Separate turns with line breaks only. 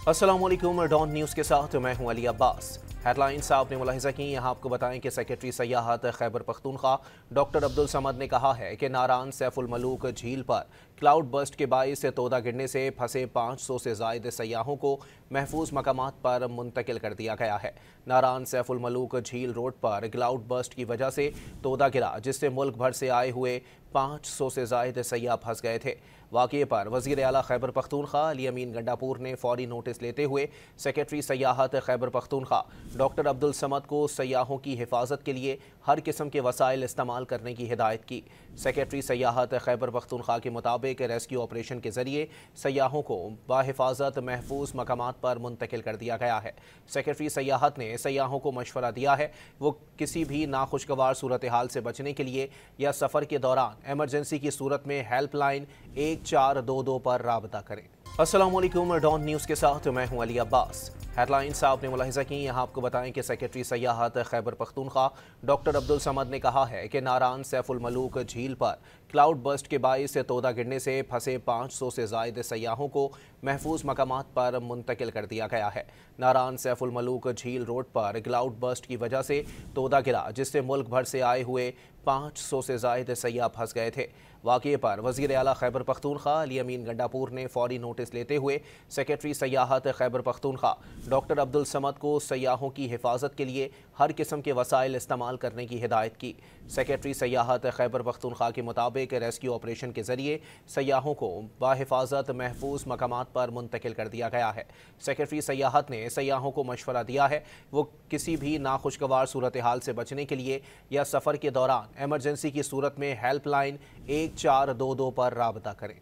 अस्सलाम वालेकुम। Don news के साथ मैं हूं अली अब्बास। हेडलाइंस आपने मुलाहिजा की। यहाँ आपको बताएं कि सेक्रेटरी सयाहत खैबर पख्तूनख्वा डॉक्टर अब्दुल समद ने कहा है कि नारान सैफुल मलूक झील पर क्लाउड बस्ट के बाइस तोदा गिरने से फंसे 500 से ज़ायद सयाहों को महफूज मकामात पर मुंतकिल कर दिया गया है। नारान सैफुल मलूक झील रोड पर क्लाउड बस्ट की वजह से तोदा गिरा, जिससे मुल्क भर से आए हुए 500 से ज़ायद सयाह फंस गए थे। वाक़े पर वज़ीर आला खैबर पख्तूनख्वा अली अमीन गंडापुर ने फौरी नोटिस लेते हुए सेक्रेटरी सयाहत खैबर पख्तूनख्वा डॉक्टर अब्दुल समद को सयाहों की हिफाजत के लिए हर किस्म के वसाइल इस्तेमाल करने की हिदायत की। सेक्रेटरी सयाहत खैबर पख्तूनख्वा के मुताबिक रेस्क्यू ऑपरेशन के जरिए सयाहों को बाहिफाजत महफूज मकामात पर मुंतकिल कर दिया गया है। सेक्रेटरी सयाहत ने सयाहों को मशवरा दिया है वो किसी भी नाखुशगवार सूरत हाल से बचने के लिए या सफ़र के दौरान एमरजेंसी की सूरत में हेल्पलाइन 1422 पर राबता करें। अस्सलाम वालेकुम। डॉन न्यूज़ के साथ मैं हूं अली अब्बास। हेडलाइंस आपने मुलाहिजा की। यहाँ आपको बताएं कि सेक्रेटरी सयाहत खैबर पख्तूनख्वा डॉक्टर अब्दुल समद ने कहा है कि नारान सैफुल मलूक झील पर क्लाउड बस्ट के बाइस तोदा गिरने से फंसे 500 से ज़ायद सयाहों को महफूज मकामात पर मुंतकिल कर दिया गया है। नारान सैफुल मलूक झील रोड पर क्लाउड बस्ट की वजह से तोदा गिरा, जिससे मुल्क भर से आए हुए 500 से ज़ायद सयाह फंस गए थे। वाक़े पर वज़ीर आला खैबर पख्तूनख्वा अली अमीन गंडापुर ने फौरी नोटिस लेते हुए सेक्रेटरी सयाहत खैबर पख्तूनख्वा डॉक्टर अब्दुल समद को सयाहों की हिफाजत के लिए हर किस्म के वसाइल इस्तेमाल करने की हिदायत की। सेक्रेटरी सयाहत खैबर पख्तूनख्वा के मुताबिक रेस्क्यू ऑपरेशन के जरिए सयाहों को बाहिफाजत महफूज मकामात पर मुंतकिल कर दिया गया है। सेक्रेटरी सयाहत ने सयाहों को मशवरा दिया है वो किसी भी नाखुशगवार सूरत हाल से बचने के लिए या सफ़र के दौरान एमरजेंसी की सूरत में हेल्पलाइन 1422 पर राबता करें।